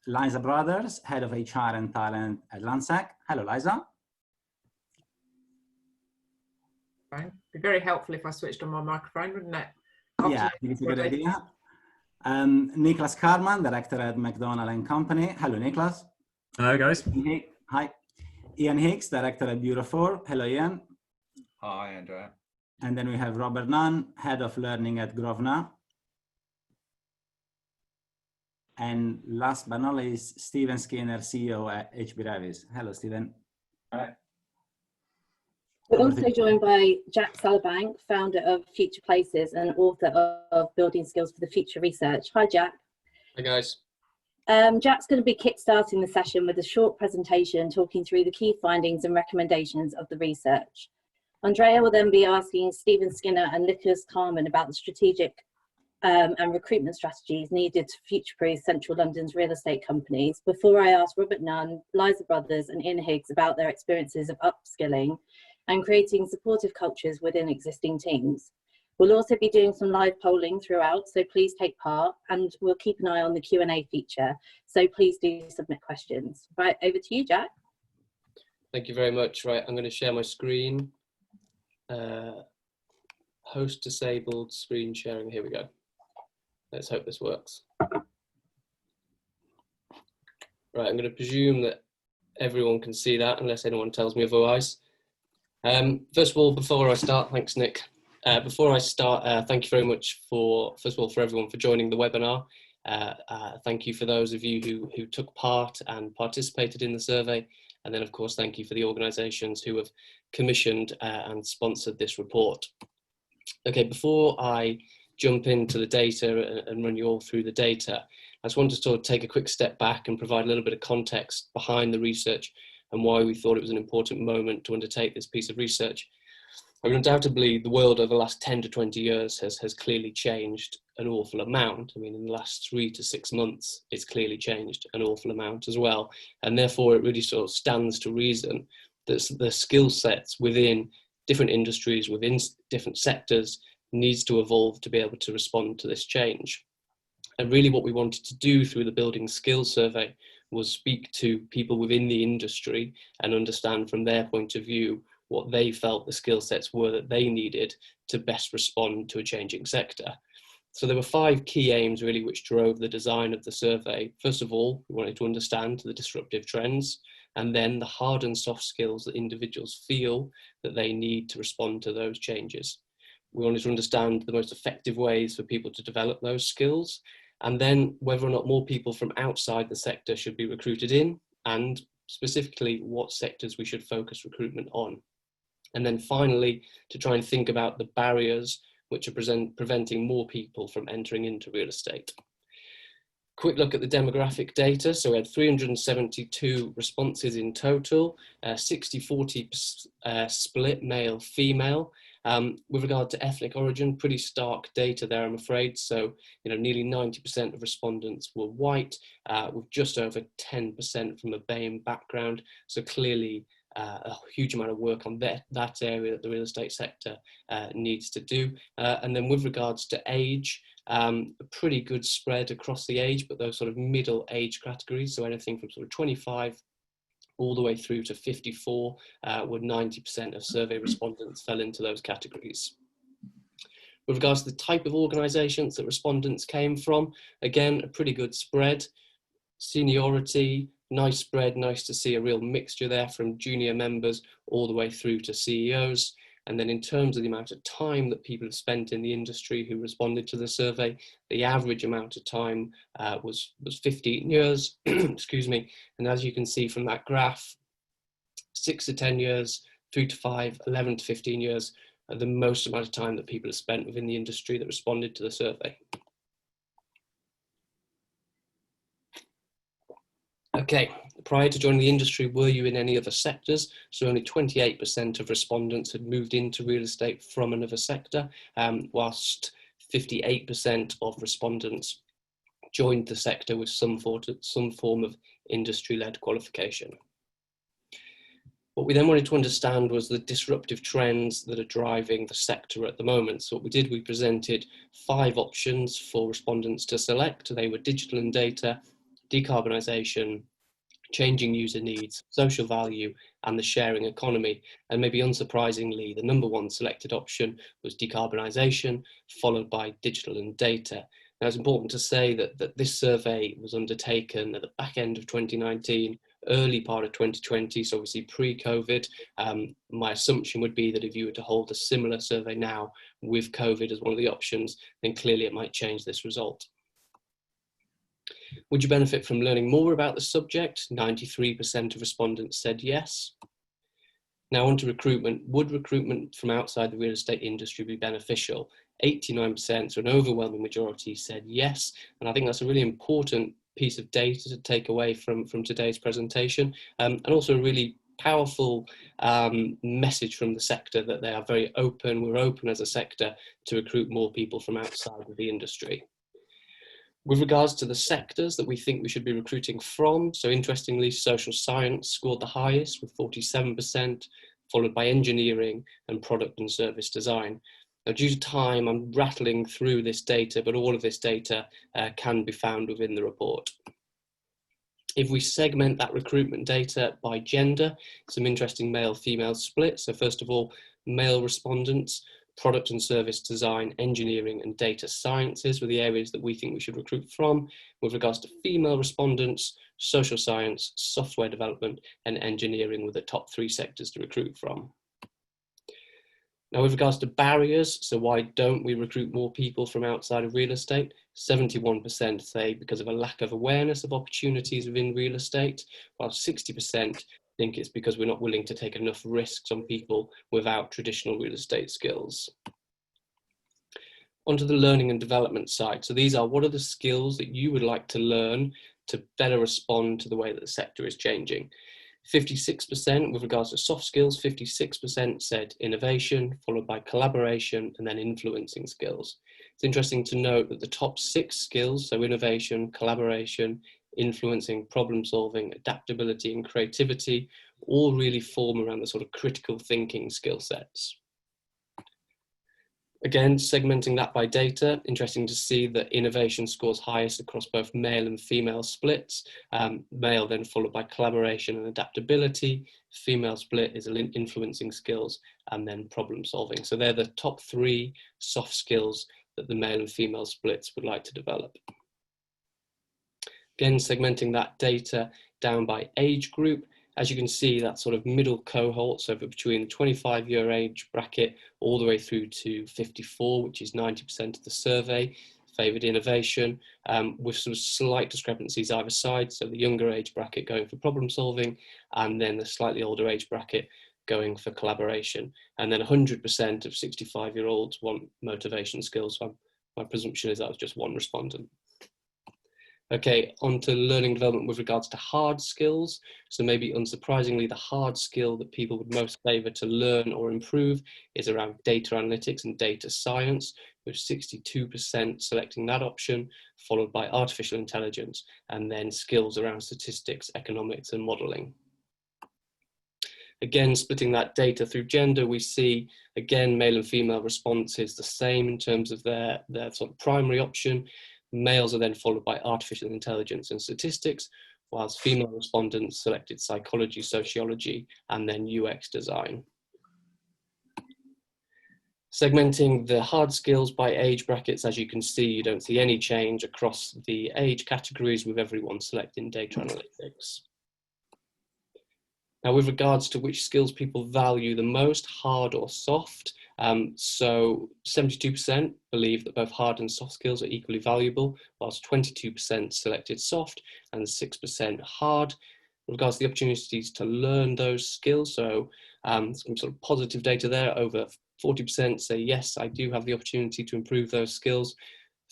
Liza Brothers, Head of HR and Talent at Landsec. Hello, Liza. It'd be very helpful if I switched on my microphone, wouldn't it? Yeah, I think it's a good idea. Niklas Karman, Director at McDonald & Company. Hello, Niklas. Hi, guys. Hi. Ian Hicks, Director at Bureau 4. Hello, Ian. Hi, Andrea. And then we have Robert Nunn, Head of Learning at Grosvenor. And last but not least, Stephen Skinner, CEO at HB Revis. Hello, Stephen. Hi. We're also joined by Jack Salabank, founder of Future Places and author of Building Skills for the Future Research. Hi, Jack. Hi, guys. Jack's going to be kickstarting the session with a short presentation talking through the key findings and recommendations of the research. Andrea will then be asking Stephen Skinner and Nicholas Carman about the strategic and recruitment strategies needed to future-proof Central London's real estate companies, before I ask Robert Nunn, Liza Brothers and Ian Higgs about their experiences of upskilling and creating supportive cultures within existing teams. We'll also be doing some live polling throughout, so please take part, and we'll keep an eye on the Q&A feature, so please do submit questions. Right, over to you, Jack. Thank you very much. Right, I'm going to share my screen. Host disabled, screen sharing, here we go. Let's hope this works. Right, I'm going to presume that everyone can see that unless anyone tells me otherwise. First of all, before I start, thanks, Nick. Before I start, thank you very much for everyone for joining the webinar. Thank you for those of you who took part and participated in the survey. And then, of course, thank you for the organisations who have commissioned and sponsored this report. Okay, before I jump into the data and run you all through the data, I just want to sort of take a quick step back and provide a little bit of context behind the research and why we thought it was an important moment to undertake this piece of research. I mean, undoubtedly, the world over the last 10 to 20 years has clearly changed an awful amount. I mean, in the last 3 to 6 months, it's clearly changed an awful amount as well. And therefore, it really sort of stands to reason that the skill sets within different industries, within different sectors, needs to evolve to be able to respond to this change. And really what we wanted to do through the Building Skills Survey was speak to people within the industry and understand from their point of view what they felt the skill sets were that they needed to best respond to a changing sector. So there were 5 key aims really which drove the design of the survey. First of all, we wanted to understand the disruptive trends, and then the hard and soft skills that individuals feel that they need to respond to those changes. We wanted to understand the most effective ways for people to develop those skills, and then whether or not more people from outside the sector should be recruited in, and specifically what sectors we should focus recruitment on. And then finally, to try and think about the barriers which are preventing more people from entering into real estate. Quick look at the demographic data. So we had 372 responses in total, 60-40 split male-female. With regard to ethnic origin, pretty stark data there, I'm afraid. So, nearly 90% of respondents were white, with just over 10% from a BAME background. So clearly a huge amount of work on that area that the real estate sector needs to do. And then with regards to age, a pretty good spread across the age, but those sort of middle age categories, so anything from sort of 25 all the way through to 54, where 90% of survey respondents fell into those categories. With regards to the type of organisations that respondents came from, again, a pretty good spread. Seniority, nice spread, nice to see a real mixture there from junior members all the way through to CEOs. And then in terms of the amount of time that people have spent in the industry who responded to the survey, the average amount of time was 15 years, excuse me. And as you can see from that graph, 6 to 10 years, 3 to 5, 11 to 15 years are the most amount of time that people have spent within the industry that responded to the survey. Okay, prior to joining the industry, were you in any other sectors? So only 28% of respondents had moved into real estate from another sector, whilst 58% of respondents joined the sector with some form of industry-led qualification. What we then wanted to understand was the disruptive trends that are driving the sector at the moment. So what we did, we presented 5 options for respondents to select. They were digital and data, decarbonisation, changing user needs, social value, and the sharing economy. And maybe unsurprisingly, the number one selected option was decarbonisation, followed by digital and data. Now, it's important to say that this survey was undertaken at the back end of 2019, early part of 2020, so obviously pre-COVID. My assumption would be that if you were to hold a similar survey now with COVID as one of the options, then clearly it might change this result. Would you benefit from learning more about the subject? 93% of respondents said yes. Now on to recruitment. Would recruitment from outside the real estate industry be beneficial? 89%, so an overwhelming majority, said yes. And I think that's a really important piece of data to take away from today's presentation, and also a really powerful message from the sector that they are very open. We're open as a sector to recruit more people from outside of the industry. With regards to the sectors that we think we should be recruiting from, so interestingly, social science scored the highest with 47%, followed by engineering and product and service design. Now, due to time, I'm rattling through this data, but all of this data can be found within the report. If we segment that recruitment data by gender, some interesting male-female splits. So first of all, male respondents, product and service design, engineering and data sciences were the areas that we think we should recruit from. With regards to female respondents, social science, software development and engineering were the top 3 sectors to recruit from. Now with regards to barriers, so why don't we recruit more people from outside of real estate? 71% say because of a lack of awareness of opportunities within real estate, while 60% think it's because we're not willing to take enough risks on people without traditional real estate skills. Onto the learning and development side. So these are, what are the skills that you would like to learn to better respond to the way that the sector is changing? 56% with regards to soft skills, 56% said innovation, followed by collaboration and then influencing skills. It's interesting to note that the top 6 skills, so innovation, collaboration, influencing, problem solving, adaptability and creativity, all really form around the sort of critical thinking skill sets. Again, segmenting that by data, interesting to see that innovation scores highest across both male and female splits. Male then followed by collaboration and adaptability. Female split is influencing skills and then problem solving. So they're the top 3 soft skills that the male and female splits would like to develop. Again, segmenting that data down by age group. As you can see, that sort of middle cohort, so between the 25-year age bracket all the way through to 54, which is 90% of the survey, favoured innovation, with some slight discrepancies either side. So the younger age bracket going for problem solving, and then the slightly older age bracket going for collaboration. And then 100% of 65-year-olds want motivation skills. So my presumption is that was just one respondent. Okay, on to learning development with regards to hard skills. So maybe unsurprisingly, the hard skill that people would most favour to learn or improve is around data analytics and data science, with 62% selecting that option, followed by artificial intelligence, and then skills around statistics, economics and modelling. Again, splitting that data through gender, we see, again, male and female responses the same in terms of their sort of primary option. Males are then followed by artificial intelligence and statistics, whilst female respondents selected psychology, sociology, and then UX design. Segmenting the hard skills by age brackets, as you can see, you don't see any change across the age categories with everyone selecting data analytics. Now, with regards to which skills people value the most, hard or soft, so 72% believe that both hard and soft skills are equally valuable, whilst 22% selected soft and 6% hard. With regards to the opportunities to learn those skills, so some sort of positive data there, over 40% say, yes, I do have the opportunity to improve those skills.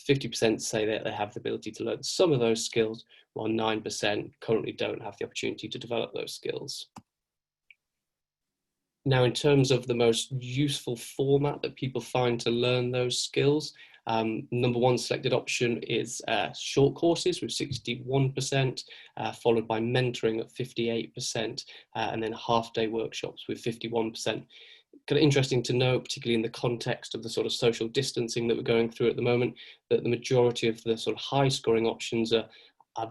50% say that they have the ability to learn some of those skills, while 9% currently don't have the opportunity to develop those skills. Now, in terms of the most useful format that people find to learn those skills, number one selected option is short courses with 61%, followed by mentoring at 58%, and then half-day workshops with 51%. Kind of interesting to note, particularly in the context of the sort of social distancing that we're going through at the moment, that the majority of the sort of high-scoring options are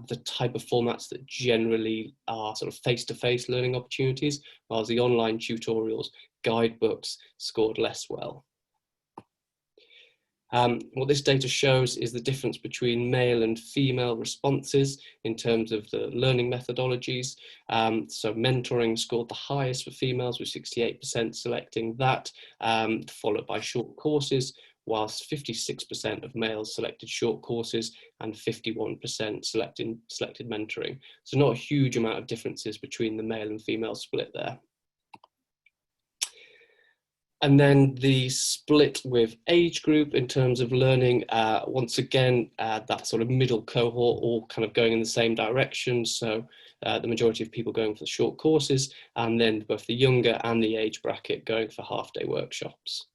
the type of formats that generally are sort of face-to-face learning opportunities, whilst the online tutorials, guidebooks scored less well. What this data shows is the difference between male and female responses in terms of the learning methodologies. So mentoring scored the highest for females, with 68% selecting that, followed by short courses, whilst 56% of males selected short courses and 51% selected mentoring. So not a huge amount of differences between the male and female split there. And then the split with age group in terms of learning, once again, that sort of middle cohort all kind of going in the same direction. So the majority of people going for short courses, and then both the younger and the age bracket going for half-day workshops.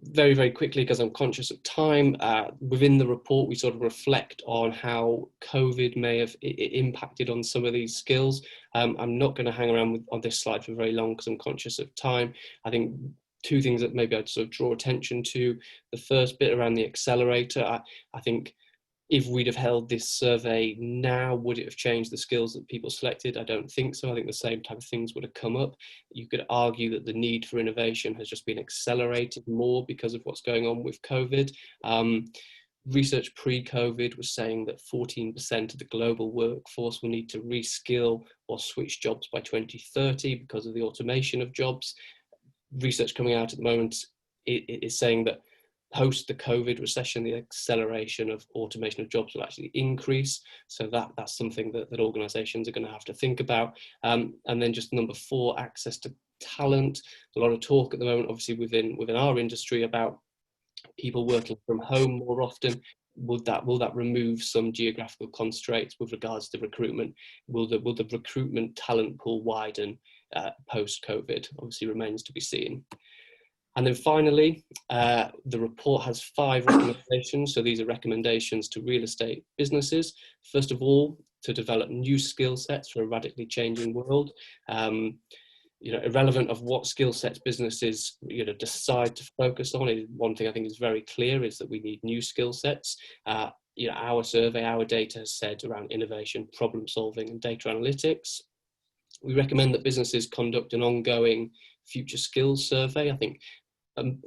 Very, very quickly, because I'm conscious of time, within the report, we sort of reflect on how COVID may have impacted on some of these skills. I'm not going to hang around on this slide for very long because I'm conscious of time. I think two things that maybe I'd sort of draw attention to. The first bit around the accelerator, I think if we'd have held this survey now, would it have changed the skills that people selected? I don't think so. I think the same type of things would have come up. You could argue that the need for innovation has just been accelerated more because of what's going on with COVID. Research pre-COVID was saying that 14% of the global workforce will need to reskill or switch jobs by 2030 because of the automation of jobs. Research coming out at the moment is saying that post the COVID recession, the acceleration of automation of jobs will actually increase. So that's something that organizations are going to have to think about. And then just number 4, access to talent. A lot of talk at the moment, obviously within our industry, about people working from home more often. Will that remove some geographical constraints with regards to recruitment? Will the recruitment talent pool widen post COVID? Obviously remains to be seen. And then finally, the report has 5 recommendations. So these are recommendations to real estate businesses. First of all, to develop new skill sets for a radically changing world. Irrelevant of what skill sets businesses decide to focus on, one thing I think is very clear is that we need new skill sets. Our survey, our data has said around innovation, problem solving, and data analytics. We recommend that businesses conduct an ongoing future skills survey. I think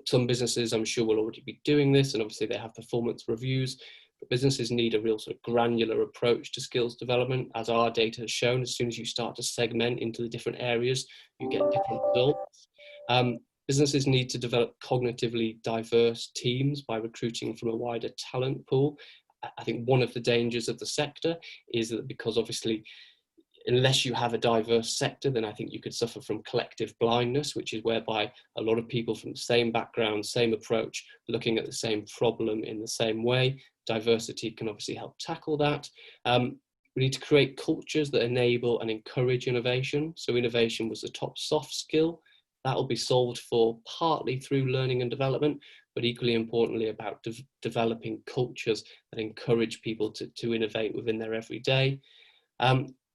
some businesses, I'm sure, will already be doing this, and obviously they have performance reviews, but businesses need a real sort of granular approach to skills development. As our data has shown, as soon as you start to segment into the different areas, you get different results. Businesses need to develop cognitively diverse teams by recruiting from a wider talent pool. I think one of the dangers of the sector is that, because obviously unless you have a diverse sector, then I think you could suffer from collective blindness, which is whereby a lot of people from the same background, same approach, looking at the same problem in the same way. Diversity can obviously help tackle that. We need to create cultures that enable and encourage innovation. So innovation was the top soft skill. That will be solved for partly through learning and development, but equally importantly about developing cultures that encourage people to innovate within their everyday.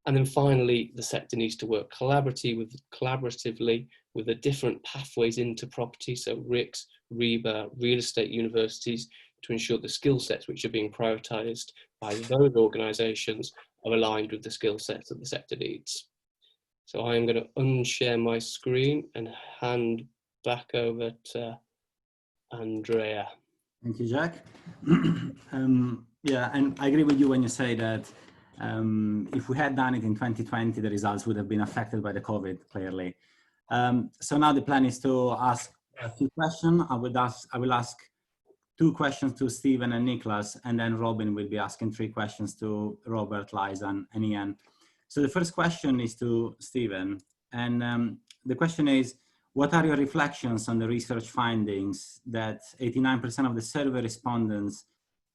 And then finally, the sector needs to work collaboratively with the different pathways into property, so RICS, REBA, real estate universities, to ensure the skill sets which are being prioritised by those organisations are aligned with the skill sets that the sector needs. So I am going to unshare my screen and hand back over to Andrea. Thank you, Jack. Yeah, and I agree with you when you say that if we had done it in 2020, the results would have been affected by the COVID, clearly. So now the plan is to ask a few questions. I will ask 2 questions to Stephen and Nicholas, and then Robin will be asking 3 questions to Robert, Liza, and Ian. So the first question is to Stephen, and the question is, what are your reflections on the research findings that 89% of the survey respondents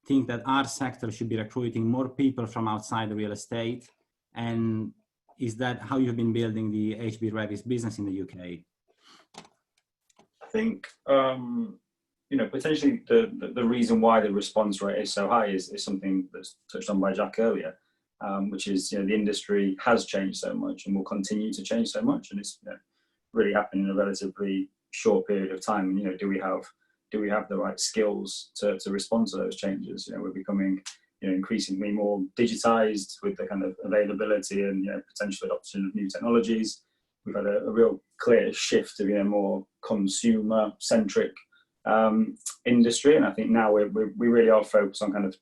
think that our sector should be recruiting more people from outside the real estate? And is that how you've been building the HB Revis business in the UK? I think, potentially the reason why the response rate is so high is something that's touched on by Jack earlier, which is, the industry has changed so much and will continue to change so much. And it's really happened in a relatively short period of time. Do we have do we have the right skills to respond to those changes? You know, we're becoming, you know, increasingly more digitized with the kind of availability and, you know, potential adoption of new technologies. We've had a real clear shift to be a more consumer centric industry, and I think now we really are focused on kind of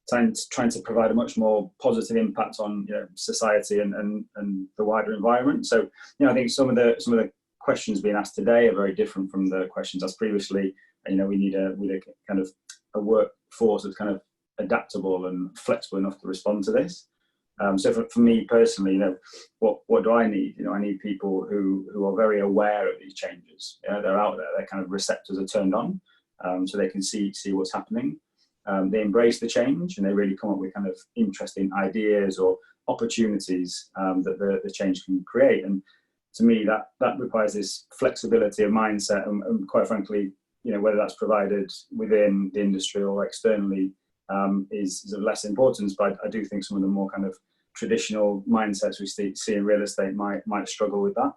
trying to provide a much more positive impact on, you know, society and the wider environment. So, you know, I think some of the questions being asked today are very different from the questions asked previously. And, you know, we need a kind of a workforce that's kind of adaptable and flexible enough to respond to this. So for me personally, you know, what do I need? You know, I need people who are very aware of these changes. You know, they're out there, their kind of receptors are turned on, so they can see what's happening. They embrace the change and they really come up with kind of interesting ideas or opportunities that the change can create. And to me, that requires this flexibility of mindset, and quite frankly, you know, whether that's provided within the industry or externally is of less importance. But I do think some of the more kind of traditional mindsets we see in real estate might struggle with that.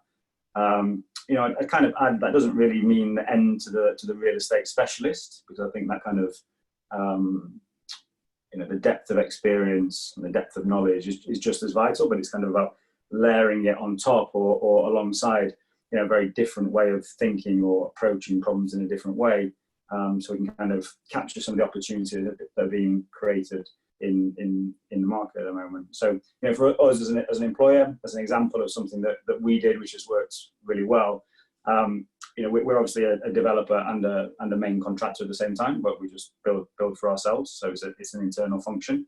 You know, I kind of add that doesn't really mean the end to the real estate specialist, because I think that kind of you know, the depth of experience and the depth of knowledge is just as vital, but it's kind of about layering it on top or alongside, you know, a very different way of thinking or approaching problems in a different way, so we can kind of capture some of the opportunities that are being created in the market at the moment. So, you know, for us as an employer, as an example of something that we did, which has worked really well, you know, we're obviously a developer and a main contractor at the same time, but we just build for ourselves. So it's an internal function.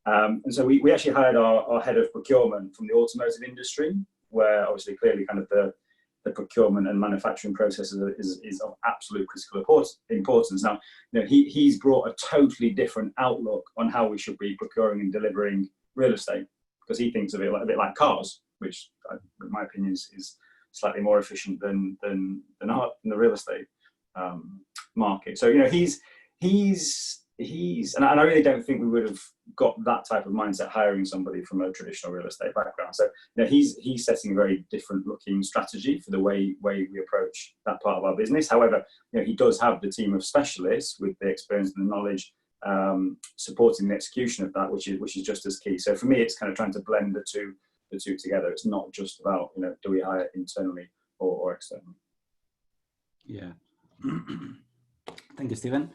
And so we actually hired our head of procurement from the automotive industry, where obviously clearly kind of the procurement and manufacturing processes is of absolute critical importance. Now, you know, he's brought a totally different outlook on how we should be procuring and delivering real estate, because he thinks of it a bit like cars, which in my opinion is slightly more efficient than the real estate market. So, you know, he's and I really don't think we would have got that type of mindset hiring somebody from a traditional real estate background. So, you know, he's setting a very different looking strategy for the way we approach that part of our business. However, you know, he does have the team of specialists with the experience and the knowledge supporting the execution of that, which is just as key. So for me, it's kind of trying to blend the two together. It's not just about, you know, do we hire internally or externally. Yeah. Thank you, Stephen.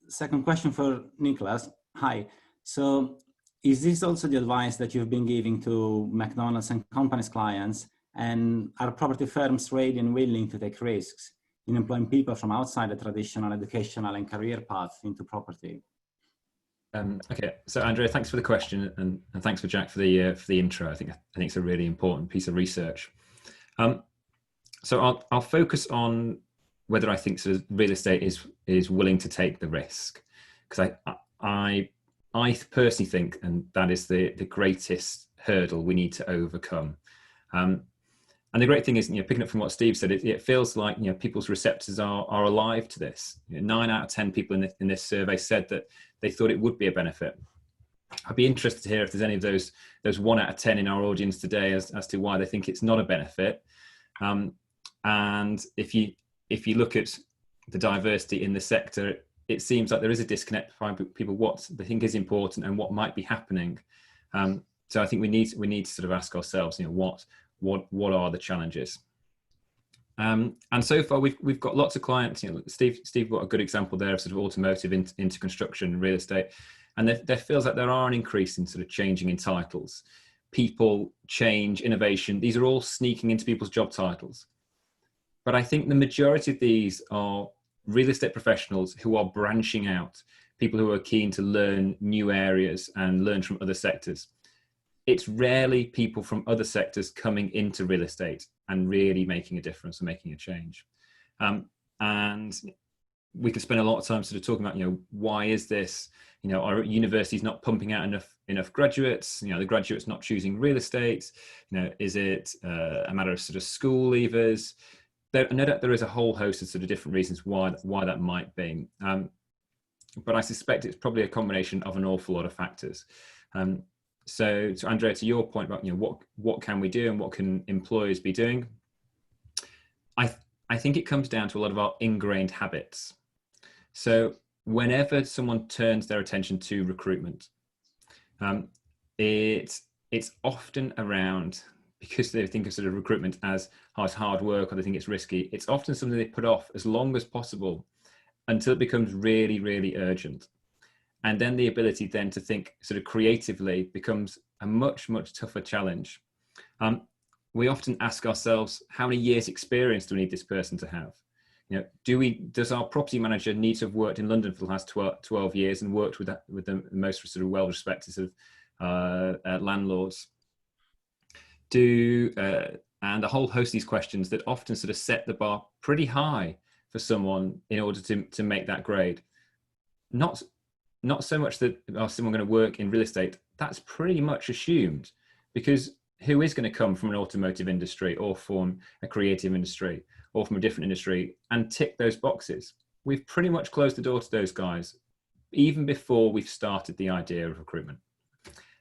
Second question for Nicholas. Hi. So is this also the advice that you've been giving to McDonald's and companies clients? And are property firms ready and willing to take risks in employing people from outside the traditional educational and career path into property? Okay, so Andrea, thanks for the question, and thanks for Jack for the intro. I think it's a really important piece of research. So I'll focus on whether I think sort of real estate is willing to take the risk, because I personally think, and that is the greatest hurdle we need to overcome. And the great thing is, you know, picking up from what Steve said, it feels like, you know, people's receptors are alive to this. You know, 9 out of 10 people in this survey said that they thought it would be a benefit. I'd be interested to hear if there's any of those 1 out of 10 in our audience today as to why they think it's not a benefit. And if you look at the diversity in the sector, it seems like there is a disconnect between people what they think is important and what might be happening. So I think we need to sort of ask ourselves, you know, what are the challenges? And so far we've got lots of clients. You know, Steve got a good example there of sort of automotive into construction and real estate, and there feels like there are an increase in sort of changing in titles. People, change, innovation, these are all sneaking into people's job titles. But I think the majority of these are real estate professionals who are branching out, people who are keen to learn new areas and learn from other sectors. It's rarely people from other sectors coming into real estate and really making a difference and making a change. And we could spend a lot of time sort of talking about, you know, why is this? You know, our universities not pumping out enough graduates? You know, the graduates not choosing real estate? You know, is it a matter of sort of school leavers? There is a whole host of sort of different reasons why that might be. But I suspect it's probably a combination of an awful lot of factors. So Andrea, to your point about, you know, what can we do and what can employers be doing? I I think it comes down to a lot of our ingrained habits. So whenever someone turns their attention to recruitment, it's often around, because they think of sort of recruitment as hard work, or they think it's risky, it's often something they put off as long as possible until it becomes really, really urgent. And then the ability then to think sort of creatively becomes a much, much tougher challenge. We often ask ourselves, how many years experience do we need this person to have? You know, does our property manager need to have worked in London for the last 12 years and worked with the most sort of well-respected sort of landlords? And a whole host of these questions that often sort of set the bar pretty high for someone in order to make that grade. Not so much that someone going to work in real estate, that's pretty much assumed, because who is going to come from an automotive industry or from a creative industry or from a different industry and tick those boxes? We've pretty much closed the door to those guys even before we've started the idea of recruitment.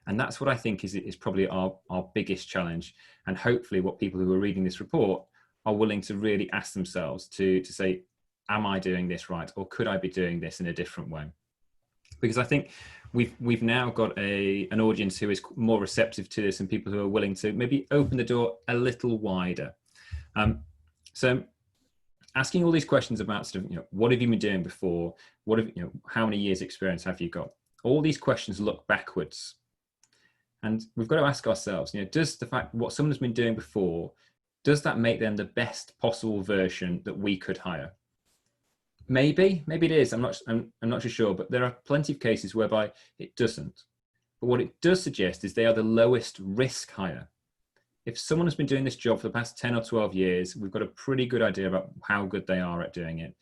And that's what I think is probably our biggest challenge. And hopefully what people who are reading this report are willing to really ask themselves to say, am I doing this right? Or could I be doing this in a different way? Because I think we've now got an audience who is more receptive to this, and people who are willing to maybe open the door a little wider. So asking all these questions about sort of, you know, what have you been doing before? How many years experience have you got? All these questions look backwards. And we've got to ask ourselves, you know, does the fact what someone's been doing before, does that make them the best possible version that we could hire? Maybe it is. I'm not too sure, but there are plenty of cases whereby it doesn't. But what it does suggest is they are the lowest risk hire. If someone has been doing this job for the past 10 or 12 years, we've got a pretty good idea about how good they are at doing it.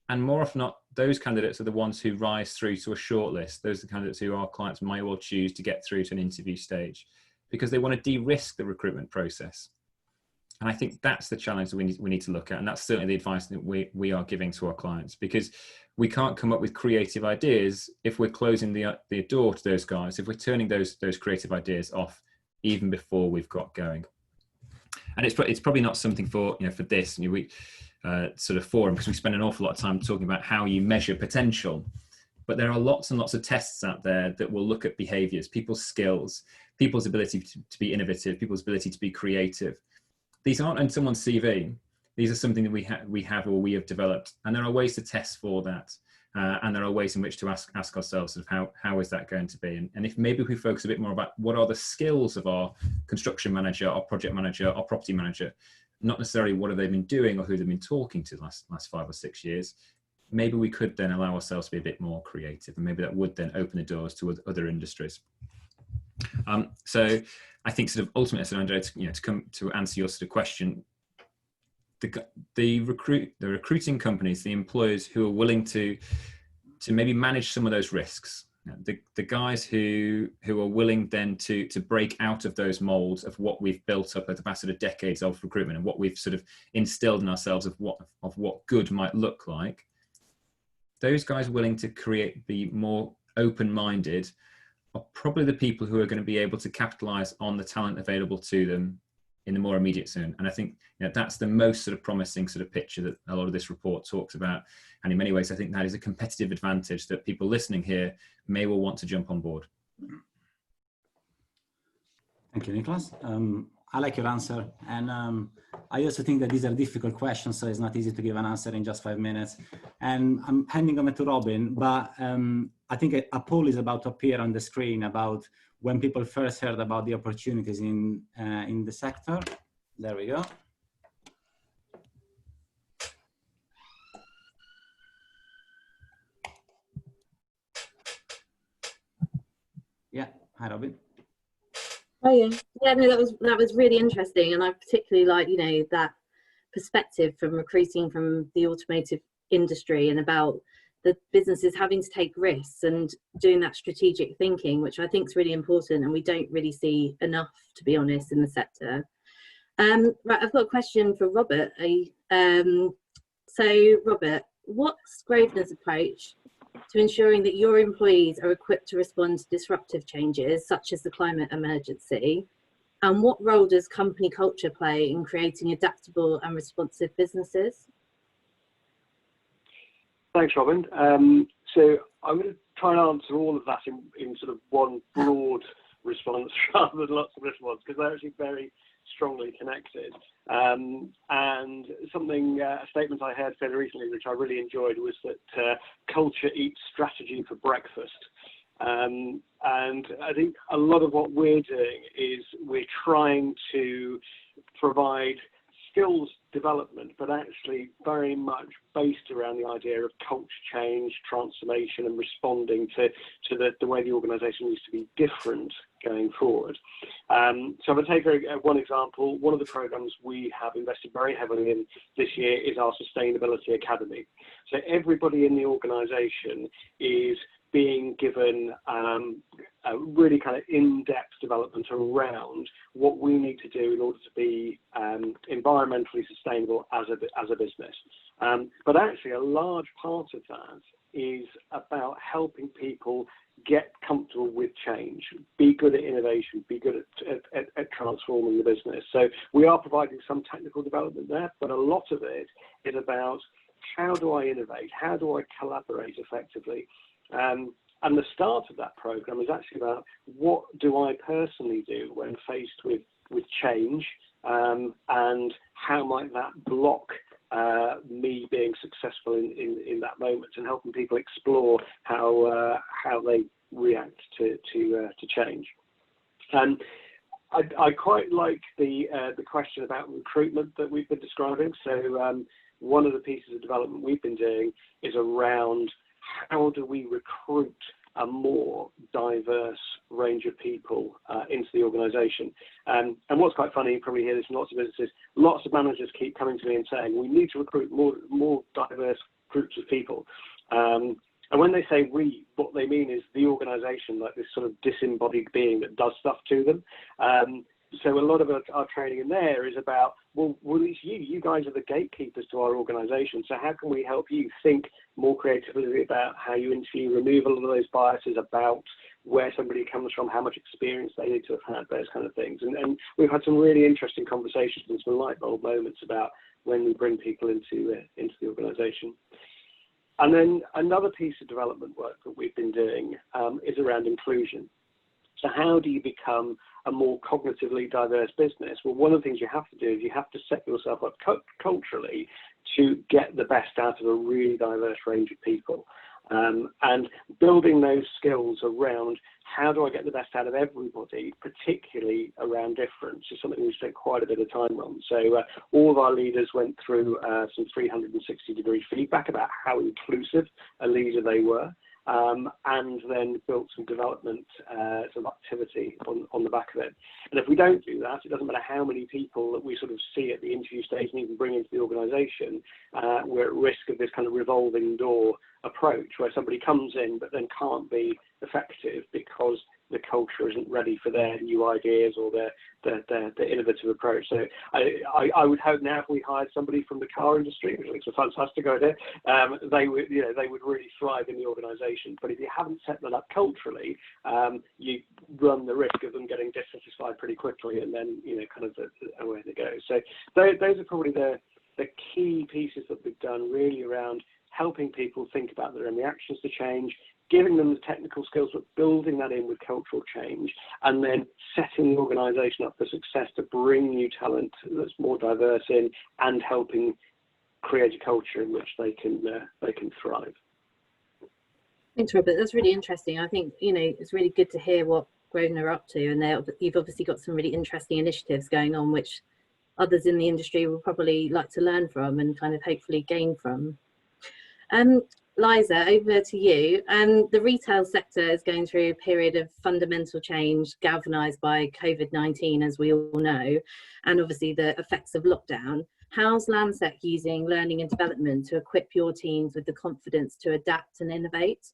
And more often not, those candidates are the ones who rise through to a shortlist. Those are the candidates who our clients might well choose to get through to an interview stage, because they want to de-risk the recruitment process. And I think that's the challenge that we need to look at. And that's certainly the advice that we are giving to our clients, because we can't come up with creative ideas if we're closing the door to those guys, if we're turning those creative ideas off even before we've got going. And it's probably not something for, you know, for this sort of forum, because we spend an awful lot of time talking about how you measure potential. But there are lots and lots of tests out there that will look at behaviors, people's skills, people's ability to be innovative, people's ability to be creative. These aren't on someone's CV. These are something that we have or we have developed. And there are ways to test for that. And there are ways in which to ask ourselves sort of how is that going to be? And if maybe we focus a bit more about what are the skills of our construction manager, our project manager, our property manager, not necessarily what have they been doing or who they've been talking to the last 5 or 6 years, maybe we could then allow ourselves to be a bit more creative, and maybe that would then open the doors to other industries. So I think sort of ultimately, so Andrea, to come to answer your sort of question, the recruiting companies, the employers who are willing to maybe manage some of those risks, the guys who are willing then to break out of those molds of what we've built up over the past sort of decades of recruitment and what we've sort of instilled in ourselves of what good might look like. Those guys willing to be more open-minded are probably the people who are going to be able to capitalize on the talent available to them in the more immediate soon. And I think, you know, that's the most sort of promising sort of picture that a lot of this report talks about. And in many ways, I think that is a competitive advantage that people listening here may well want to jump on board. Thank you, Nicholas. I like your answer. And I also think that these are difficult questions, so it's not easy to give an answer in just 5 minutes. And I'm handing over to Robin, but I think a poll is about to appear on the screen about when people first heard about the opportunities in the sector. There we go. Yeah, hi Robin. Oh yeah, no, that was really interesting, and I particularly like, you know, that perspective from recruiting from the automotive industry and about the businesses having to take risks and doing that strategic thinking, which I think is really important, and we don't really see enough, to be honest, in the sector. Right, I've got a question for Robert. So Robert, what's Grosvenor's approach to ensuring that your employees are equipped to respond to disruptive changes, such as the climate emergency? And what role does company culture play in creating adaptable and responsive businesses? Thanks, Robin. So I'm going to try and answer all of that in sort of one broad response rather than lots of little ones, because they're actually very strongly connected. And something, a statement I heard fairly recently, which I really enjoyed, was that culture eats strategy for breakfast. And I think a lot of what we're doing is we're trying to provide skills development, but actually very much based around the idea of culture change, transformation, and responding to the way the organisation needs to be different going forward. So I'm going to take one example. One of the programs we have invested very heavily in this year is our Sustainability Academy. So everybody in the organisation is being given a really kind of in-depth development around what we need to do in order to be environmentally sustainable as a business. But actually a large part of that is about helping people get comfortable with change, be good at innovation, be good at transforming the business. So we are providing some technical development there, but a lot of it is about how do I innovate? How do I collaborate effectively? And the start of that program is actually about what do I personally do when faced with change, and how might that block me being successful in that moment, and helping people explore how they react to change. I quite like the question about recruitment that we've been describing. So one of the pieces of development we've been doing is around how do we recruit a more diverse range of people into the organisation. And what's quite funny, you probably hear this in lots of businesses, lots of managers keep coming to me and saying, we need to recruit more diverse groups of people. And when they say we, what they mean is the organisation, like this sort of disembodied being that does stuff to them. So a lot of our training in there is about, well, it's you guys are the gatekeepers to our organisation. So how can we help you think more creatively about how you interview, remove a lot of those biases about where somebody comes from, how much experience they need to have had, those kind of things. And we've had some really interesting conversations and some light bulb moments about when we bring people into the organisation. And then another piece of development work that we've been doing is around inclusion. So how do you become a more cognitively diverse business? Well, one of the things you have to do is you have to set yourself up culturally to get the best out of a really diverse range of people. And building those skills around how do I get the best out of everybody, particularly around difference, is something we've spent quite a bit of time on. So all of our leaders went through some 360-degree feedback about how inclusive a leader they were. And then built some development, some activity on the back of it. And if we don't do that, it doesn't matter how many people that we sort of see at the interview stage and even bring into the organisation, we're at risk of this kind of revolving door approach where somebody comes in but then can't be effective because the culture isn't ready for their new ideas or their innovative approach. So I would hope now if we hired somebody from the car industry, which looks a fantastic idea, they would really thrive in the organisation. But if you haven't set that up culturally, you run the risk of them getting dissatisfied pretty quickly, and then kind of away they go. So those are probably the key pieces that we've done, really around helping people think about their own reactions to change, giving them the technical skills, but building that in with cultural change, and then setting the organisation up for success to bring new talent that's more diverse in, and helping create a culture in which they can thrive. Thanks, Robert. That's really interesting. I think it's really good to hear what Grosvenor are up to, and you've obviously got some really interesting initiatives going on, which others in the industry will probably like to learn from and kind of hopefully gain from. Liza, over to you. The retail sector is going through a period of fundamental change, galvanised by COVID-19, as we all know, and obviously the effects of lockdown. How's Landsec using learning and development to equip your teams with the confidence to adapt and innovate?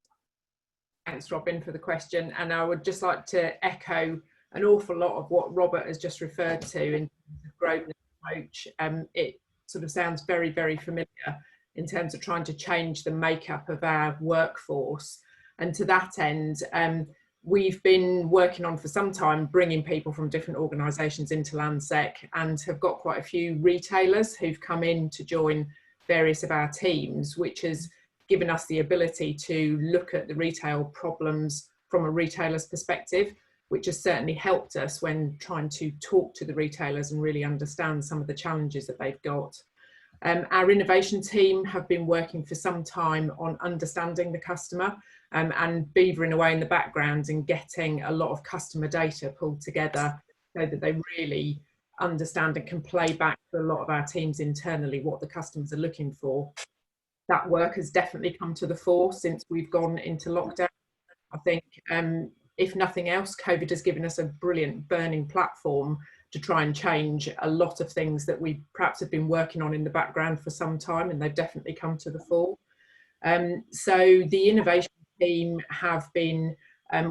Thanks, Robin, for the question. And I would just like to echo an awful lot of what Robert has just referred to in Grosvenor's approach. It sort of sounds very, very familiar in terms of trying to change the makeup of our workforce. And to that end, we've been working on for some time, bringing people from different organisations into Landsec, and have got quite a few retailers who've come in to join various of our teams, which has given us the ability to look at the retail problems from a retailer's perspective, which has certainly helped us when trying to talk to the retailers and really understand some of the challenges that they've got. Our innovation team have been working for some time on understanding the customer and beavering away in the background and getting a lot of customer data pulled together so that they really understand and can play back to a lot of our teams internally what the customers are looking for. That work has definitely come to the fore since we've gone into lockdown. I think if nothing else, COVID has given us a brilliant burning platform to try and change a lot of things that we perhaps have been working on in the background for some time, and they've definitely come to the fore. So the innovation team have been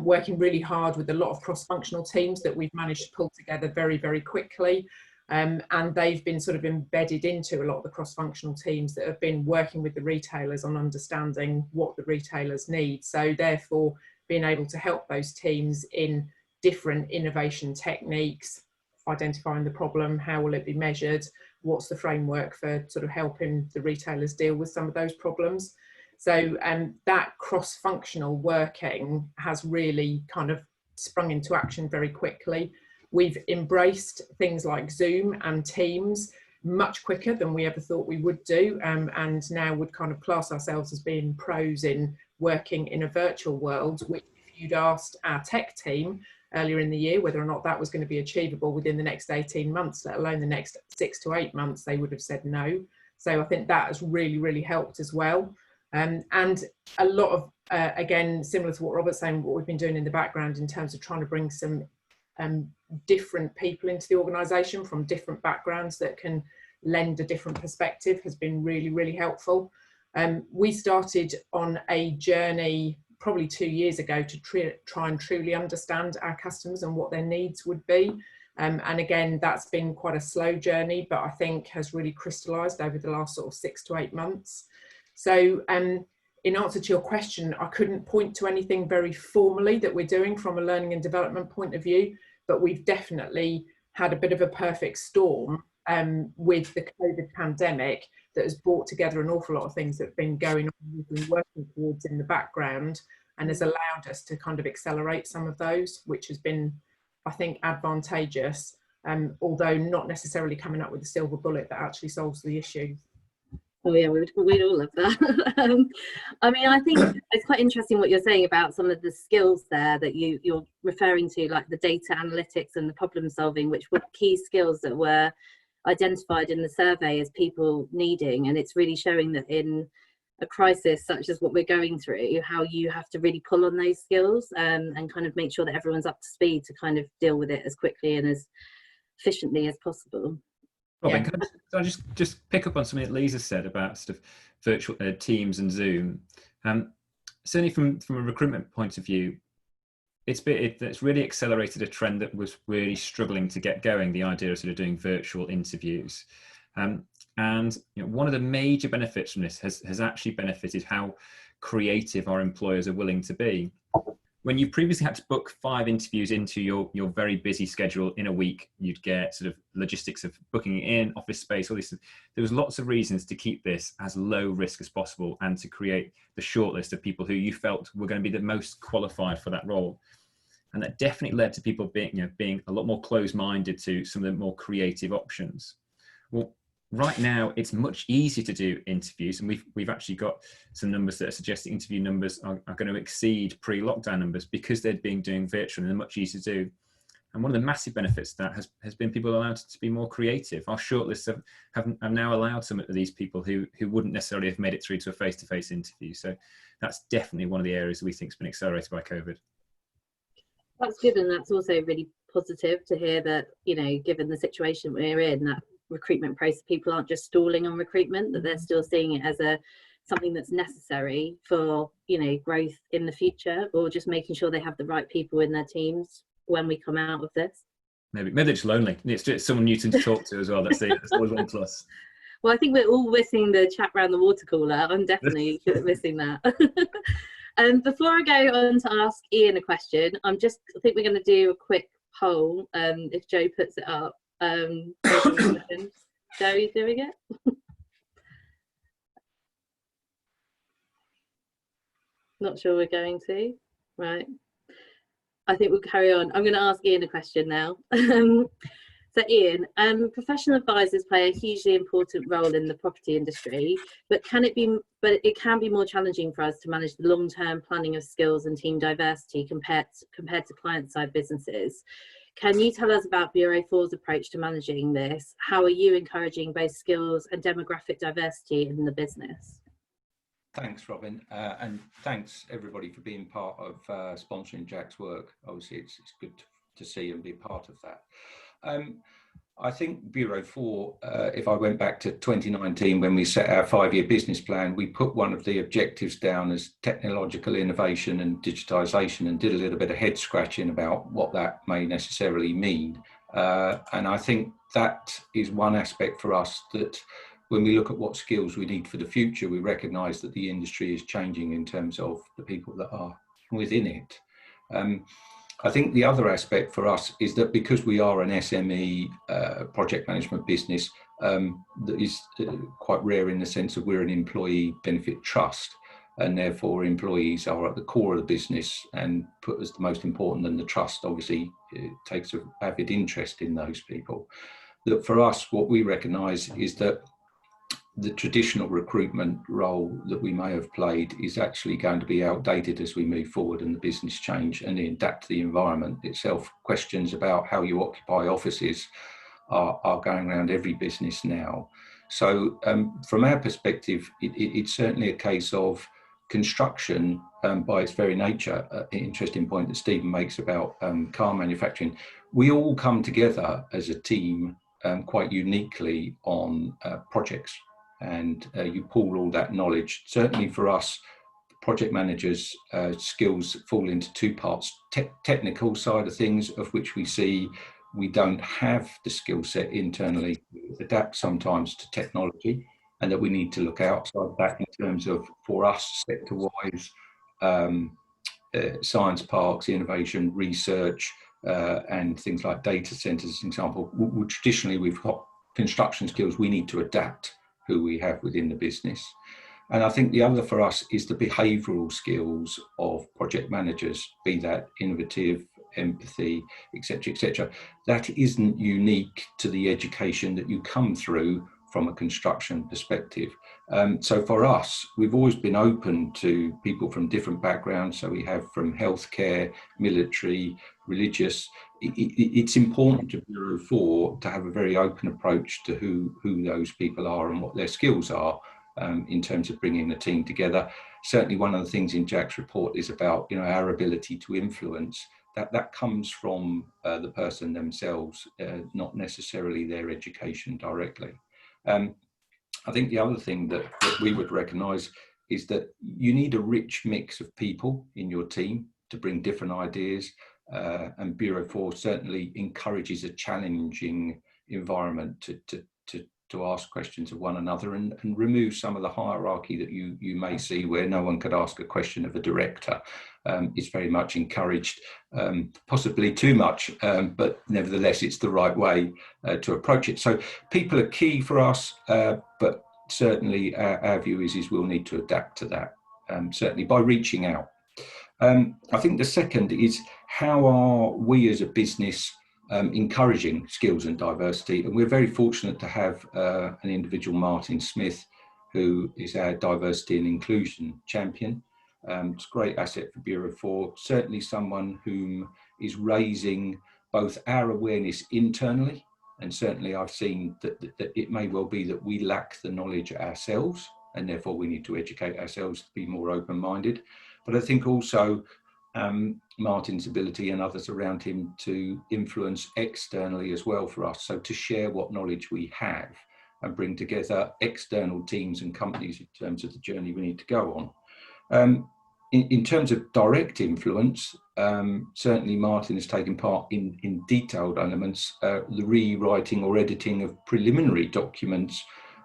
working really hard with a lot of cross-functional teams that we've managed to pull together very, very quickly. And they've been sort of embedded into a lot of the cross-functional teams that have been working with the retailers on understanding what the retailers need. So therefore, being able to help those teams in different innovation techniques, identifying the problem, how will it be measured, what's the framework for sort of helping the retailers deal with some of those problems. So that cross-functional working has really kind of sprung into action very quickly. We've embraced things like Zoom and Teams much quicker than we ever thought we would do, and now would kind of class ourselves as being pros in working in a virtual world, which if you'd asked our tech team earlier in the year whether or not that was going to be achievable within the next 18 months, let alone the next 6 to 8 months, they would have said no. So I think that has really, really helped as well. And a lot of, again, similar to what Robert's saying, what we've been doing in the background in terms of trying to bring some different people into the organisation from different backgrounds that can lend a different perspective has been really, really helpful. We started on a journey probably 2 years ago to try and truly understand our customers and what their needs would be. And again, that's been quite a slow journey, but I think has really crystallised over the last sort of 6 to 8 months. So in answer to your question, I couldn't point to anything very formally that we're doing from a learning and development point of view, but we've definitely had a bit of a perfect storm with the COVID pandemic that has brought together an awful lot of things that have been going on, we've been working towards in the background, and has allowed us to kind of accelerate some of those, which has been, I think, advantageous, although not necessarily coming up with a silver bullet that actually solves the issue. Oh yeah, we'd all love that. I mean, I think it's quite interesting what you're saying about some of the skills there that you're referring to, like the data analytics and the problem solving, which were key skills that were identified in the survey as people needing. And it's really showing that in a crisis such as what we're going through, how you have to really pull on those skills and kind of make sure that everyone's up to speed to kind of deal with it as quickly and as efficiently as possible. Robin, can I just pick up on something that Lisa said about sort of virtual Teams and Zoom? Certainly from a recruitment point of view, it's really accelerated a trend that was really struggling to get going, the idea of sort of doing virtual interviews. And one of the major benefits from this has actually benefited how creative our employers are willing to be. When you previously had to book 5 interviews into your very busy schedule in a week, you'd get sort of logistics of booking it in, office space, all this. There was lots of reasons to keep this as low risk as possible and to create the shortlist of people who you felt were going to be the most qualified for that role. And that definitely led to people being a lot more closed-minded to some of the more creative options. Well, right now, it's much easier to do interviews, and we've actually got some numbers that are suggesting interview numbers are going to exceed pre-lockdown numbers because they're being doing virtual and they're much easier to do. And one of the massive benefits of that has been people allowed to be more creative. Our shortlists have now allowed some of these people who wouldn't necessarily have made it through to a face-to-face interview. So that's definitely one of the areas that we think has been accelerated by COVID. That's good, and that's also really positive to hear that, given the situation we're in, that recruitment process, people aren't just stalling on recruitment, that they're still seeing it as something that's necessary for growth in the future, or just making sure they have the right people in their teams when we come out of this. Maybe they're just lonely. It's just someone new to talk to as well. That's always one plus. Well, I think we're all missing the chat around the water cooler. I'm definitely missing that. Before I go on to ask Ian a question, I think we're going to do a quick poll, if Joe puts it up. Joe, are you doing it? Not sure we're going to. Right. I think we'll carry on. I'm going to ask Ian a question now. So Ian, professional advisors play a hugely important role in the property industry, but it can be more challenging for us to manage the long-term planning of skills and team diversity compared to client-side businesses. Can you tell us about Bureau 4's approach to managing this? How are you encouraging both skills and demographic diversity in the business? Thanks, Robin, and thanks everybody for being part of sponsoring Jack's work. Obviously, it's good to see and be part of that. I think Bureau 4, if I went back to 2019 when we set our 5-year business plan, we put one of the objectives down as technological innovation and digitisation, and did a little bit of head scratching about what that may necessarily mean. And I think that is one aspect for us, that when we look at what skills we need for the future, we recognise that the industry is changing in terms of the people that are within it. I think the other aspect for us is that because we are an SME project management business, that is quite rare in the sense of we're an employee benefit trust, and therefore employees are at the core of the business and put as the most important, and the trust obviously takes an avid interest in those people. That for us, what we recognise is that the traditional recruitment role that we may have played is actually going to be outdated as we move forward and the business change and adapt to the environment itself. Questions about how you occupy offices are going around every business now. So from our perspective, it's certainly a case of construction by its very nature. An interesting point that Stephen makes about car manufacturing. We all come together as a team quite uniquely on projects. And you pool all that knowledge. Certainly for us, project managers' skills fall into two parts. Technical side of things, of which we see we don't have the skill set internally to adapt sometimes to technology, and that we need to look outside that in terms of, for us, sector-wise, science parks, innovation, research, and things like data centres, as an example. Traditionally, we've got construction skills. We need to adapt who we have within the business. And I think the other for us is the behavioural skills of project managers, be that innovative, empathy, etc., etc. That isn't unique to the education that you come through from a construction perspective. So for us, we've always been open to people from different backgrounds. So we have from healthcare, military, religious. It's important to Bureau 4 to have a very open approach to who those people are and what their skills are in terms of bringing the team together. Certainly one of the things in Jack's report is about, you know, our ability to influence. That comes from the person themselves, not necessarily their education directly. I think the other thing that we would recognise is that you need a rich mix of people in your team to bring different ideas, and Bureau 4 certainly encourages a challenging environment to ask questions of one another and remove some of the hierarchy that you may see where no one could ask a question of a director. It's very much encouraged, possibly too much, but nevertheless it's the right way to approach it. So people are key for us, but certainly our view is we'll need to adapt to that, certainly by reaching out. I think the second is, how are we as a business encouraging skills and diversity? And we're very fortunate to have an individual, Martin Smith, who is our diversity and inclusion champion. It's a great asset for Bureau 4, certainly someone whom is raising both our awareness internally, and certainly I've seen that it may well be that we lack the knowledge ourselves, and therefore we need to educate ourselves to be more open-minded. But I think also Martin's ability and others around him to influence externally as well for us. So to share what knowledge we have and bring together external teams and companies in terms of the journey we need to go on. In terms of direct influence, certainly Martin has taken part in detailed elements, the rewriting or editing of preliminary documents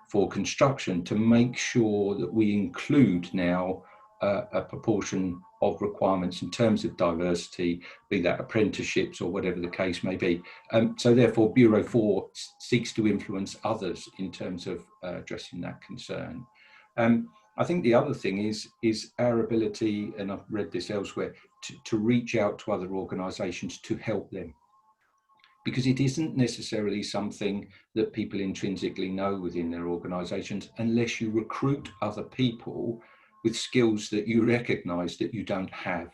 for construction to make sure that we include now a proportion of requirements in terms of diversity, be that apprenticeships or whatever the case may be. So therefore, Bureau 4 seeks to influence others in terms of addressing that concern. I think the other thing is our ability, and I've read this elsewhere, to reach out to other organisations to help them. Because it isn't necessarily something that people intrinsically know within their organisations unless you recruit other people with skills that you recognise that you don't have.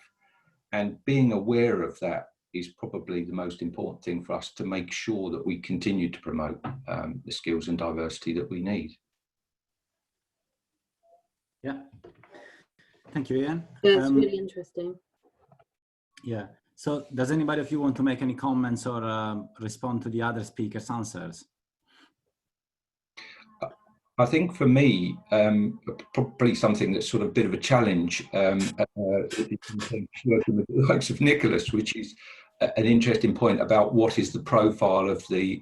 And being aware of that is probably the most important thing for us to make sure that we continue to promote the skills and diversity that we need. Yeah. Thank you, Ian. Yeah, it's really interesting. Yeah. So does anybody of you want to make any comments or respond to the other speakers' answers? I think for me, probably something that's sort of a bit of a challenge working with the likes of Nicholas, which is an interesting point about what is the profile of the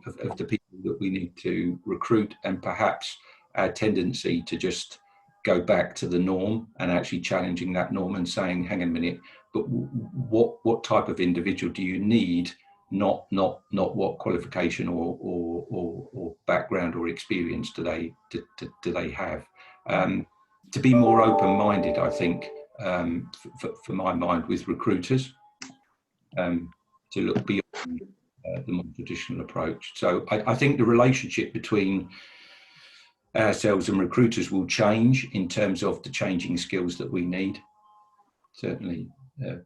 people that we need to recruit, and perhaps our tendency to just go back to the norm and actually challenging that norm and saying, hang on a minute, but what type of individual do you need? Not what qualification or background or experience do they have? To be more open-minded, I think, for my mind, with recruiters, to look beyond the more traditional approach. So I think the relationship between ourselves and recruiters will change in terms of the changing skills that we need. Certainly. Yeah.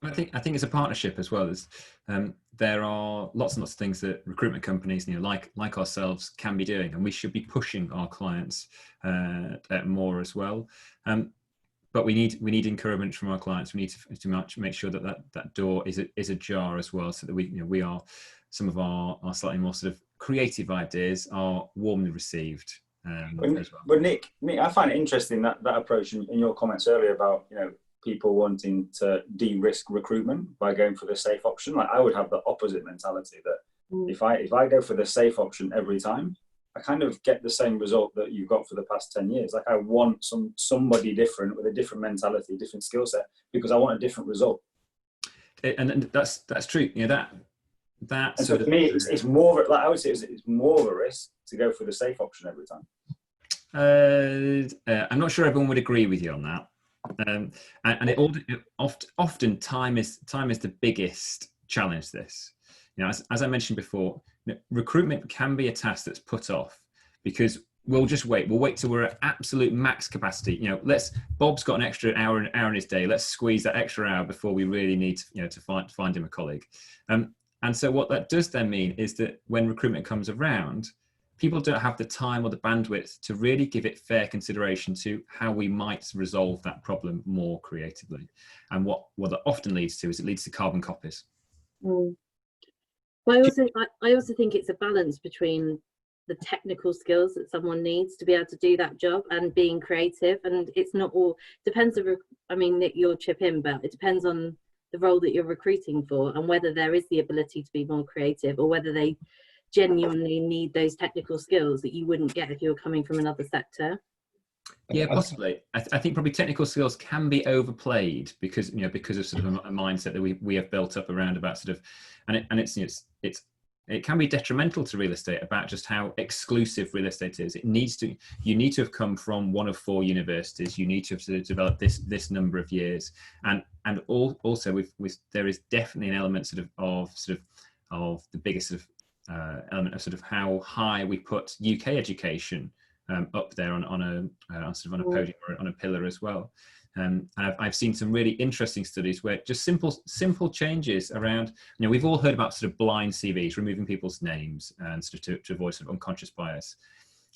I think it's a partnership as well. There are lots and lots of things that recruitment companies, like ourselves, can be doing, and we should be pushing our clients more as well. But we need encouragement from our clients. We need to make sure that door is ajar as well, so that we are, some of our slightly more sort of creative ideas are warmly received as well. But Nick, I find it interesting that approach in your comments earlier about people wanting to de-risk recruitment by going for the safe option. Like, I would have the opposite mentality, that if I go for the safe option every time, I kind of get the same result that you've got for the past 10 years. Like, I want somebody different with a different mentality, different skill set, because I want a different result. And that's true. That and so for me, it's more of, like I would say, it's more of a risk to go for the safe option every time. I'm not sure everyone would agree with you on that. Often time is the biggest challenge. This, as I mentioned before, recruitment can be a task that's put off because we'll wait till we're at absolute max capacity. Bob's got an extra hour in his day. Let's squeeze that extra hour before we really need to find him a colleague. And so what that does then mean is that when recruitment comes around, people don't have the time or the bandwidth to really give it fair consideration to how we might resolve that problem more creatively. And what that often leads to is it leads to carbon copies. Well, I also think it's a balance between the technical skills that someone needs to be able to do that job and being creative. And it's not all, depends on, Nick, you'll chip in, but it depends on the role that you're recruiting for and whether there is the ability to be more creative, or whether they genuinely need those technical skills that you wouldn't get if you were coming from another sector. Yeah, possibly. I think probably technical skills can be overplayed because of sort of a mindset that we have built up around about sort of, and it can be detrimental to real estate about just how exclusive real estate is. You need to have come from one of 4 universities. You need to have sort of developed this number of years, and also there is definitely an element of the biggest sort of element of sort of how high we put UK education up there on a podium or on a pillar as well. And I've seen some really interesting studies where just simple changes around, we've all heard about sort of blind CVs, removing people's names and sort of to avoid sort of unconscious bias.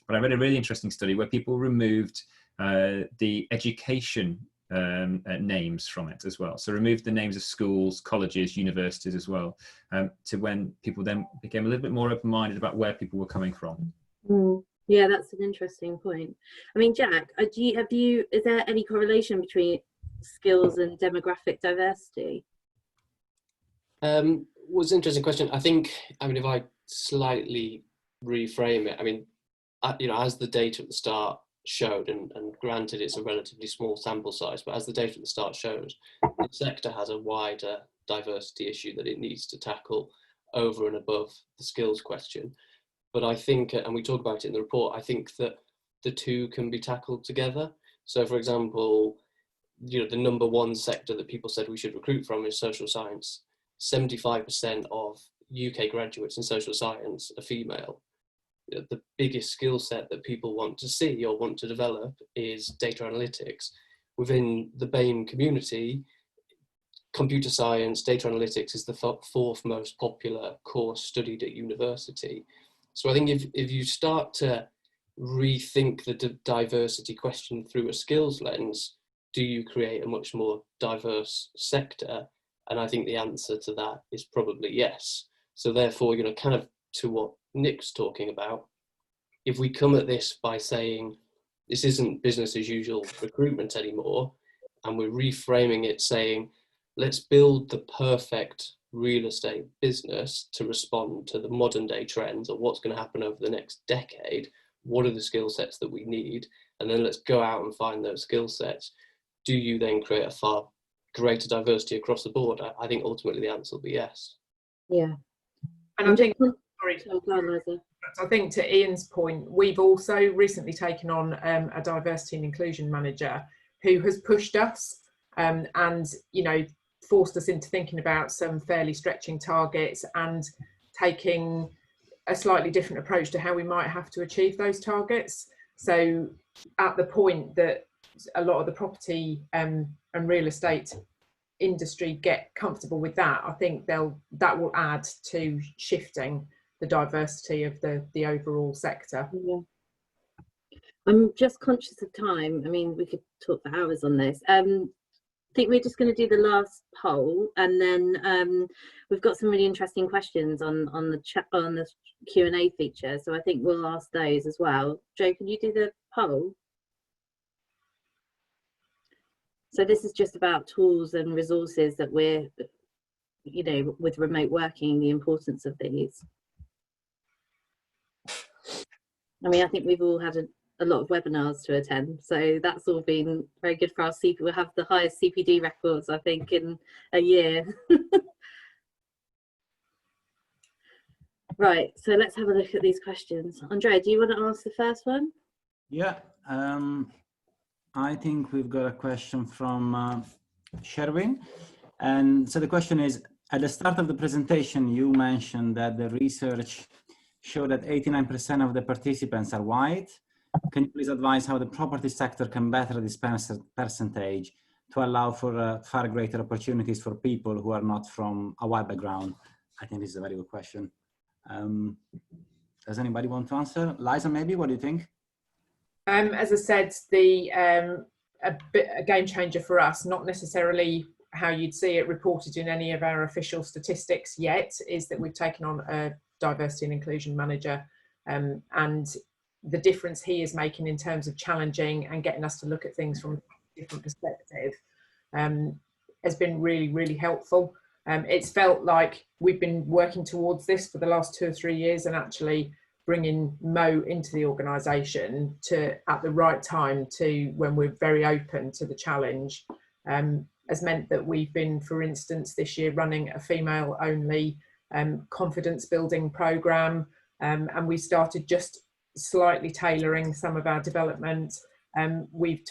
But I read a really interesting study where people removed the education names from it as well. So removed the names of schools, colleges, universities as well, to when people then became a little bit more open-minded about where people were coming from. Yeah, that's an interesting point. Jack, is there any correlation between skills and demographic diversity? Was an interesting question. I think, if I slightly reframe it, as the data at the start showed, and granted it's a relatively small sample size, but as the data at the start shows, the sector has a wider diversity issue that it needs to tackle over and above the skills question. But I think, and we talk about it in the report, I think that the two can be tackled together. So for example, you know, the number one sector that people said we should recruit from is social science. 75% of UK graduates in social science are female. The biggest skill set that people want to see or want to develop is data analytics. Within the BAME community, computer science, data analytics is the fourth most popular course studied at university. So I think if you start to rethink the diversity question through a skills lens, do you create a much more diverse sector? And I think the answer to that is probably yes. So therefore, you know, kind of to what Nick's talking about, if we come at this by saying this isn't business as usual recruitment anymore, and we're reframing it saying, let's build the perfect real estate business to respond to the modern day trends or what's going to happen over the next decade, what are the skill sets that we need? And then let's go out and find those skill sets. Do you then create a far greater diversity across the board? I think ultimately the answer will be yes. Yeah. And I think, I I think to Ian's point, we've also recently taken on a diversity and inclusion manager who has pushed us and, you know, forced us into thinking about some fairly stretching targets and taking a slightly different approach to how we might have to achieve those targets. So at the point that a lot of the property and real estate industry get comfortable with that, I think that will add to shifting the diversity of the overall sector. Yeah. I'm just conscious of time. I mean, we could talk for hours on this. I think we're just going to do the last poll, and then we've got some really interesting questions on the chat, on the Q&A feature. So I think we'll ask those as well. Joe, can you do the poll? So this is just about tools and resources that we're, you know, with remote working, the importance of these. I mean, I think we've all had a lot of webinars to attend, so that's all been very good for our CP. We'll have the highest CPD records, I think, in a year. Right, so let's have a look at these questions. Andrea, do you want to ask the first one? Yeah, I think we've got a question from Sherwin. And so the question is, at the start of the presentation, you mentioned that the research showed that 89% of the participants are white. Can you please advise how the property sector can better this percentage to allow for far greater opportunities for people who are not from a white background? I think this is a very good question. Does anybody want to answer? Liza, maybe, what do you think? As I said, a game changer for us, not necessarily how you'd see it reported in any of our official statistics yet, is that we've taken on a diversity and inclusion manager, and the difference he is making in terms of challenging and getting us to look at things from a different perspective has been really, really helpful. It's felt like we've been working towards this for the last 2 or 3 years, and actually bringing Mo into the organisation at the right time, to when we're very open to the challenge, has meant that we've been, for instance, this year running a female only confidence building programme, and we started just slightly tailoring some of our development. We've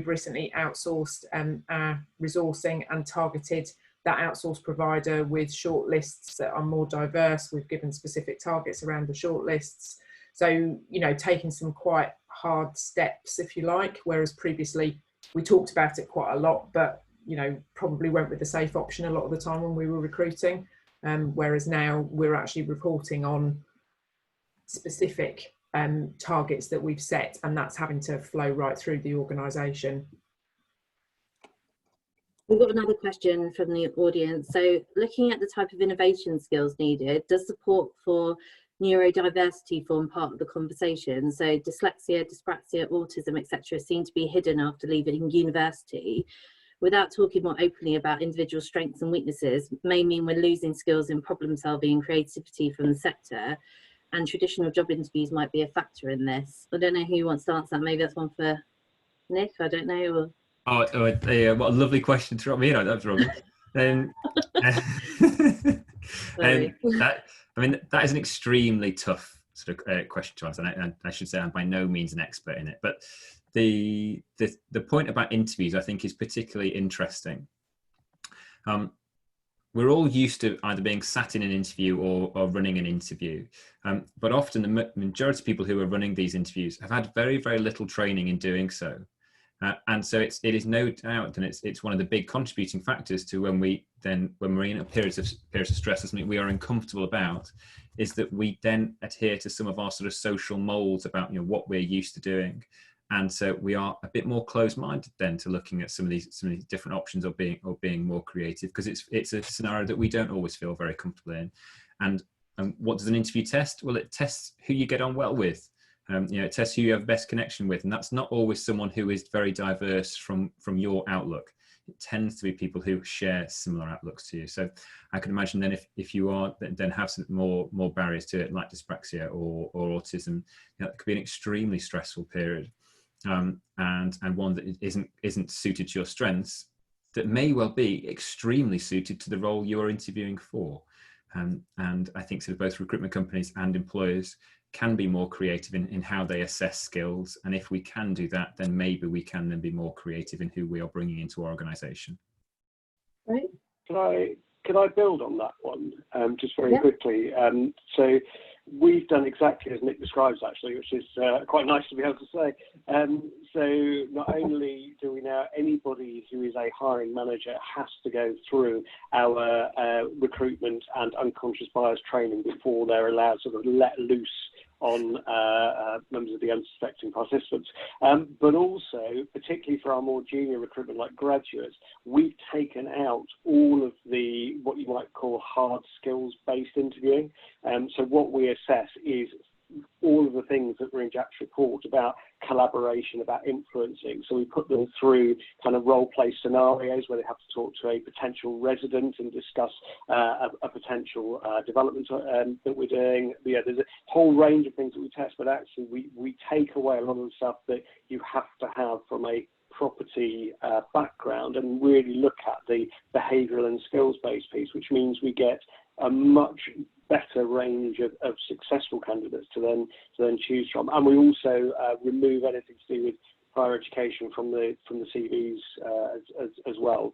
recently outsourced our resourcing and targeted that outsourced provider with shortlists that are more diverse. We've given specific targets around the shortlists. So, you know, taking some quite hard steps, if you like, whereas previously we talked about it quite a lot, but, you know, probably went with the safe option a lot of the time when we were recruiting. Whereas now we're actually reporting on specific targets that we've set, and that's having to flow right through the organisation. We've got another question from the audience. So looking at the type of innovation skills needed, does support for neurodiversity form part of the conversation? So dyslexia, dyspraxia, autism, etc. seem to be hidden after leaving university. Without talking more openly about individual strengths and weaknesses, may mean we're losing skills in problem solving and creativity from the sector. and traditional job interviews might be a factor in this. I don't know who wants to answer that. Maybe that's one for Nick. I don't know. Or... what a lovely question to drop me in on. That's Robin. That is an extremely tough sort of question to answer, and I should say I'm by no means an expert in it. But the point about interviews, I think, is particularly interesting. We're all used to either being sat in an interview or running an interview, but often the majority of people who are running these interviews have had very, very little training in doing so. And so it is no doubt, and it's one of the big contributing factors to when we're in a periods of stress, or something we are uncomfortable about, is that we then adhere to some of our sort of social molds about what we're used to doing, and so we are a bit more closed-minded then to looking at some of these different options, or being more creative, because it's a scenario that we don't always feel very comfortable in. And what does an interview test? Well, it tests who you get on well with. It tests who you have best connection with, and that's not always someone who is very diverse from your outlook. It tends to be people who share similar outlooks to you. So I can imagine then if you are then have some more barriers to it, like dyspraxia or autism, it could be an extremely stressful period, and one that isn't suited to your strengths, that may well be extremely suited to the role you are interviewing for. And I think sort of both recruitment companies and employers can be more creative in how they assess skills, and if we can do that, then maybe we can then be more creative in who we are bringing into our organisation. Right. Can I build on that one just very quickly? So we've done exactly as Nick describes, actually, which is quite nice to be able to say. So not only do we now, anybody who is a hiring manager has to go through our recruitment and unconscious bias training before they're allowed to sort of let loose on members of the unsuspecting participants. But also, particularly for our more junior recruitment like graduates, we've taken out all of the what you might call hard skills based interviewing. So what we assess is all of the things that were in Jack's report about collaboration, about influencing. So we put them through kind of role play scenarios where they have to talk to a potential resident and discuss a potential development that we're doing. There's a whole range of things that we test, but actually we take away a lot of the stuff that you have to have from a property background and really look at the behavioural and skills-based piece, which means we get a much better range of successful candidates to then choose from. And we also remove anything to do with higher education from the CVs as well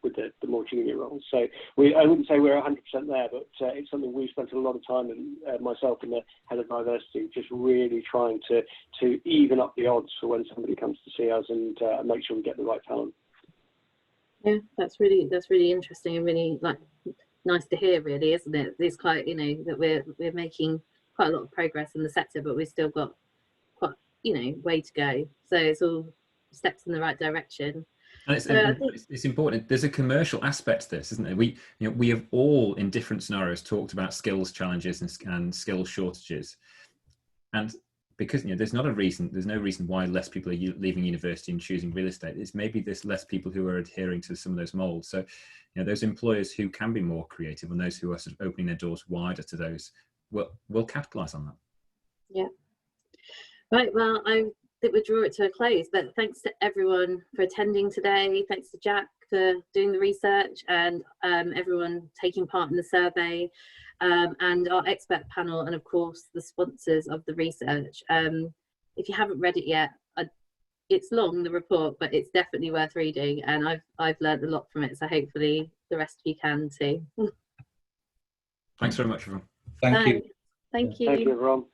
with the more junior roles. So I wouldn't say we're 100% there, but it's something we've spent a lot of time, and myself and the head of diversity, just really trying to even up the odds for when somebody comes to see us and make sure we get the right talent. Yeah, that's really interesting and really nice to hear, really, isn't it? It's quite, that we're making quite a lot of progress in the sector, but we've still got quite, way to go. So it's all steps in the right direction. And it's important. There's a commercial aspect to this, isn't there? We have all in different scenarios talked about skills challenges and skills shortages, and because there's no reason why less people are leaving university and choosing real estate. It's maybe there's less people who are adhering to some of those molds. So those employers who can be more creative and those who are sort of opening their doors wider to those will capitalize on that. Yeah. Right. Well, I think we'll draw it to a close, but thanks to everyone for attending today. Thanks to Jack for doing the research, and everyone taking part in the survey, and our expert panel, and of course the sponsors of the research. If you haven't read it yet, it's long, the report, but it's definitely worth reading, and I've learned a lot from it, so hopefully the rest of you can too. Thanks very much, everyone. Thank you. Thank you. Thank you, everyone.